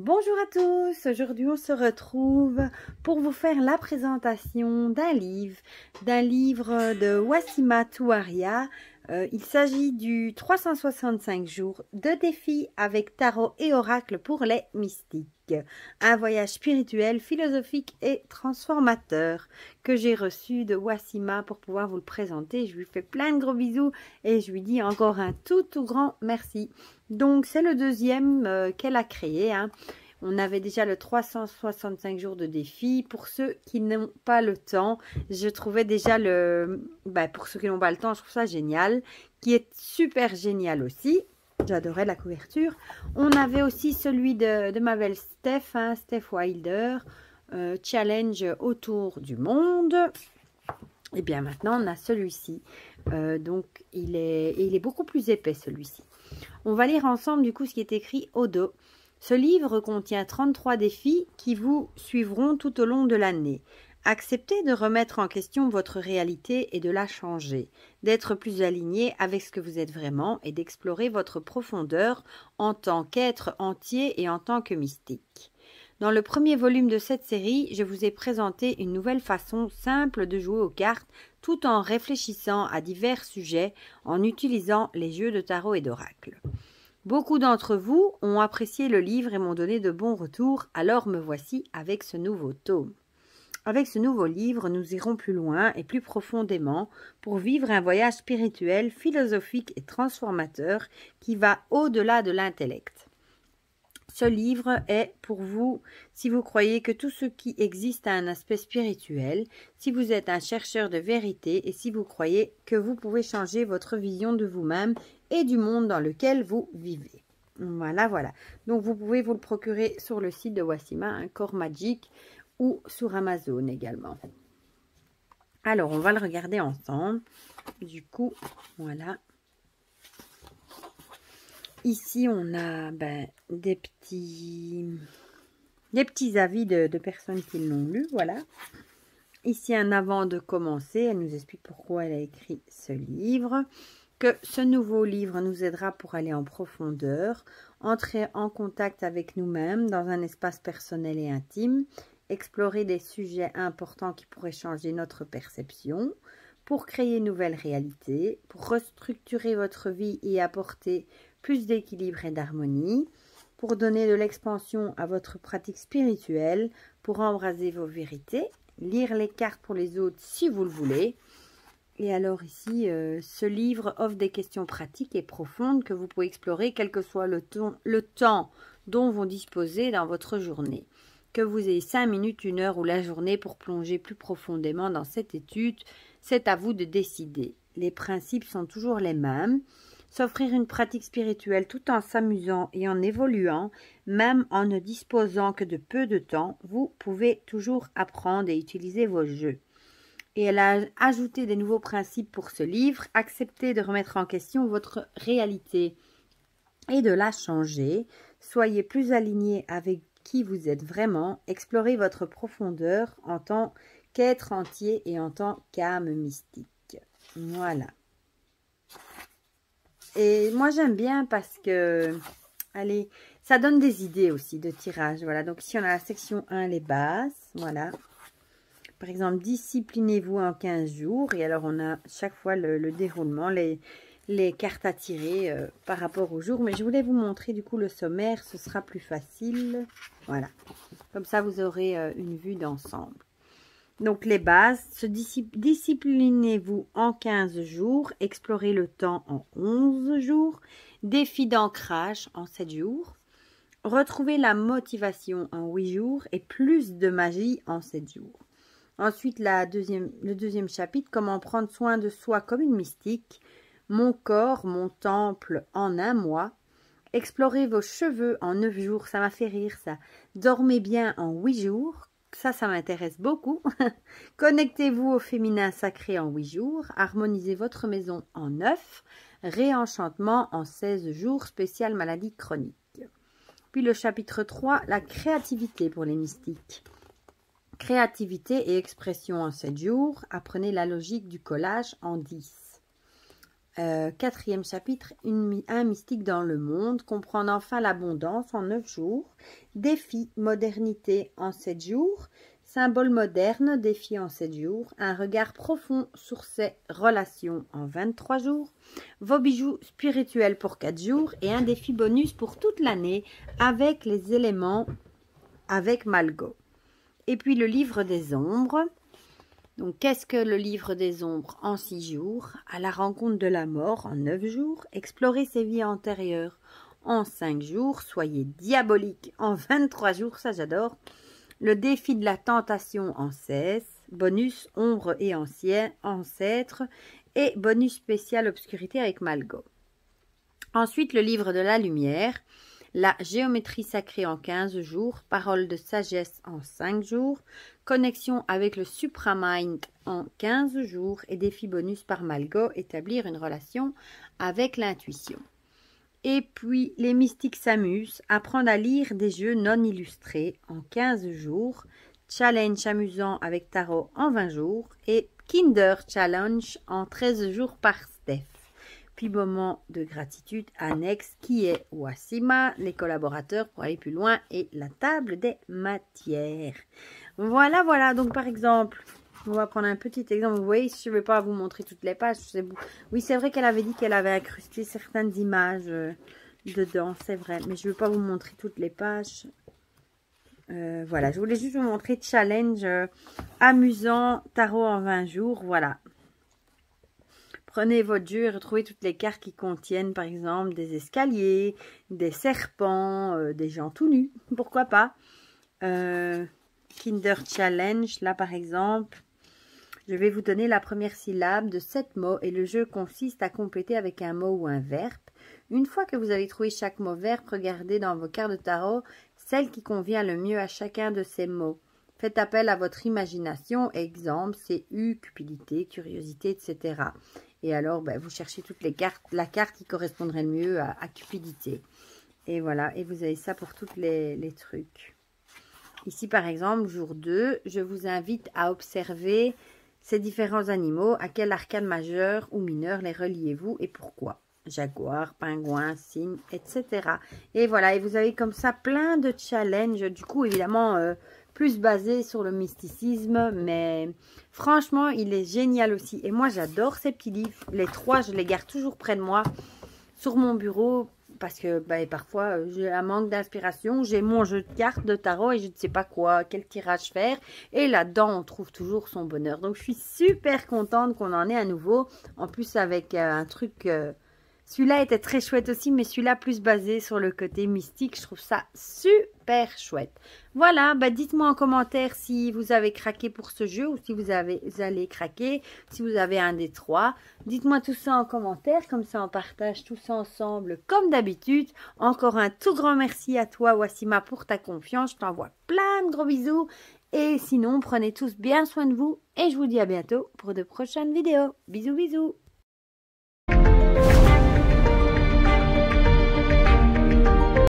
Bonjour à tous, aujourd'hui on se retrouve pour vous faire la présentation d'un livre de Wassima Touaria. Il s'agit du 365 jours de défis avec tarot et oracle pour les mystiques. Un voyage spirituel, philosophique et transformateur que j'ai reçu de Wassima pour pouvoir vous le présenter. Je lui fais plein de gros bisous et je lui dis encore un tout grand merci. Donc c'est le deuxième qu'elle a créé. On avait déjà le 365 jours de défi. Pour ceux qui n'ont pas le temps, je trouvais déjà pour ceux qui n'ont pas le temps, je trouve ça génial. Qui est super génial aussi. J'adorais la couverture. On avait aussi celui de ma belle Steph, Steph Wilder. Challenge autour du monde. Et bien maintenant, on a celui-ci. Donc, il est beaucoup plus épais, celui-ci. On va lire ensemble, du coup, ce qui est écrit au dos. Ce livre contient 33 défis qui vous suivront tout au long de l'année. Acceptez de remettre en question votre réalité et de la changer, d'être plus aligné avec ce que vous êtes vraiment et d'explorer votre profondeur en tant qu'être entier et en tant que mystique. Dans le premier volume de cette série, je vous ai présenté une nouvelle façon simple de jouer aux cartes tout en réfléchissant à divers sujets en utilisant les jeux de tarot et d'oracle. Beaucoup d'entre vous ont apprécié le livre et m'ont donné de bons retours, alors me voici avec ce nouveau tome. Avec ce nouveau livre, nous irons plus loin et plus profondément pour vivre un voyage spirituel, philosophique et transformateur qui va au-delà de l'intellect. Ce livre est pour vous si vous croyez que tout ce qui existe a un aspect spirituel, si vous êtes un chercheur de vérité et si vous croyez que vous pouvez changer votre vision de vous-même et du monde dans lequel vous vivez. Voilà. Donc vous pouvez vous le procurer sur le site de Wassima, un Core Magic, ou sur Amazon également. Alors, on va le regarder ensemble. Du coup, voilà. Ici, on a des petits avis de personnes qui l'ont lu, voilà. Ici, un avant de commencer, elle nous explique pourquoi elle a écrit ce livre. Que ce nouveau livre nous aidera pour aller en profondeur, entrer en contact avec nous-mêmes dans un espace personnel et intime, explorer des sujets importants qui pourraient changer notre perception, pour créer une nouvelle réalité, pour restructurer votre vie et apporter plus d'équilibre et d'harmonie, pour donner de l'expansion à votre pratique spirituelle, pour embraser vos vérités, lire les cartes pour les autres si vous le voulez. Et alors ici, ce livre offre des questions pratiques et profondes que vous pouvez explorer quel que soit le temps dont vous disposez dans votre journée. Que vous ayez 5 minutes, 1 heure ou la journée pour plonger plus profondément dans cette étude, c'est à vous de décider. Les principes sont toujours les mêmes. S'offrir une pratique spirituelle tout en s'amusant et en évoluant, même en ne disposant que de peu de temps, vous pouvez toujours apprendre et utiliser vos jeux. Et elle a ajouté des nouveaux principes pour ce livre. Acceptez de remettre en question votre réalité et de la changer. Soyez plus aligné avec qui vous êtes vraiment. Explorez votre profondeur en tant qu'être entier et en tant qu'âme mystique. Voilà. Et moi, j'aime bien parce que, allez, ça donne des idées aussi de tirage. Voilà, donc ici, on a la section 1, les bases. Voilà. Par exemple, disciplinez-vous en 15 jours. Et alors, on a chaque fois le déroulement, les cartes à tirer par rapport au jour. Mais je voulais vous montrer du coup le sommaire. Ce sera plus facile. Voilà. Comme ça, vous aurez une vue d'ensemble. Donc, les bases. Disciplinez-vous en 15 jours. Explorez le temps en 11 jours. Défi d'ancrage en 7 jours. Retrouvez la motivation en 8 jours. Et plus de magie en 7 jours. Ensuite, le deuxième chapitre, comment prendre soin de soi comme une mystique. Mon corps, mon temple en 1 mois. Explorez vos cheveux en 9 jours, ça m'a fait rire ça. Dormez bien en 8 jours, ça m'intéresse beaucoup. Connectez-vous au féminin sacré en 8 jours. Harmonisez votre maison en 9. Réenchantement en 16 jours, spécial maladie chronique. Puis le chapitre 3, la créativité pour les mystiques. Créativité et expression en 7 jours. Apprenez la logique du collage en 10. 4e chapitre, un mystique dans le monde, comprendre enfin l'abondance en 9 jours, défi modernité en 7 jours, symbole moderne, défi en 7 jours, un regard profond sur ses relations en 23 jours, vos bijoux spirituels pour 4 jours et un défi bonus pour toute l'année avec les éléments avec Malgo. Et puis le livre des ombres. Donc, qu'est-ce que le livre des ombres en 6 jours? À la rencontre de la mort en 9 jours. Explorer ses vies antérieures en 5 jours. Soyez diabolique en 23 jours, ça j'adore. Le défi de la tentation en 16. Bonus ombre et ancêtre. Et bonus spécial obscurité avec Malgo. Ensuite, le livre de la lumière. La géométrie sacrée en 15 jours, parole de sagesse en 5 jours, connexion avec le supramind en 15 jours et défi bonus par Malgo, établir une relation avec l'intuition. Et puis, les mystiques s'amusent, apprendre à lire des jeux non illustrés en 15 jours, challenge amusant avec tarot en 20 jours et Kinder Challenge en 13 jours par Steph. Puis moment de gratitude annexe qui est Wassima, les collaborateurs pour aller plus loin et la table des matières. Voilà, voilà. Donc par exemple, on va prendre un petit exemple. Vous voyez, je ne vais pas vous montrer toutes les pages. Oui, c'est vrai qu'elle avait dit qu'elle avait incrusté certaines images dedans, c'est vrai. Mais je ne vais pas vous montrer toutes les pages. Voilà, je voulais juste vous montrer challenge amusant, tarot en 20 jours. Voilà. Prenez votre jeu et retrouvez toutes les cartes qui contiennent, par exemple, des escaliers, des serpents, des gens tout nus, pourquoi pas. Kinder Challenge, là par exemple, je vais vous donner la première syllabe de 7 mots et le jeu consiste à compléter avec un mot ou un verbe. Une fois que vous avez trouvé chaque mot verbe, regardez dans vos cartes de tarot celle qui convient le mieux à chacun de ces mots. Faites appel à votre imagination, exemple, c'est cupidité, curiosité, etc. Et alors, vous cherchez toutes les cartes, la carte qui correspondrait le mieux à cupidité. Et voilà, et vous avez ça pour tous les trucs. Ici, par exemple, jour 2, je vous invite à observer ces différents animaux. À quel arcane majeur ou mineur les reliez-vous et pourquoi? Jaguar, pingouin, cygne, etc. Et voilà, et vous avez comme ça plein de challenges. Du coup, évidemment, plus basé sur le mysticisme, mais franchement, il est génial aussi. Et moi, j'adore ces petits livres. Les 3, je les garde toujours près de moi, sur mon bureau, parce que parfois, j'ai un manque d'inspiration. J'ai mon jeu de cartes de tarot et je ne sais pas quoi, quel tirage faire. Et là-dedans, on trouve toujours son bonheur. Donc, je suis super contente qu'on en ait à nouveau. En plus, avec un truc... celui-là était très chouette aussi, mais celui-là plus basé sur le côté mystique. Je trouve ça super chouette. Voilà, dites-moi en commentaire si vous avez craqué pour ce jeu ou si vous allez craquer, si vous avez un des 3. Dites-moi tout ça en commentaire, comme ça on partage tout ça ensemble comme d'habitude. Encore un tout grand merci à toi Wassima pour ta confiance. Je t'envoie plein de gros bisous. Et sinon, prenez tous bien soin de vous et je vous dis à bientôt pour de prochaines vidéos. Bisous, bisous.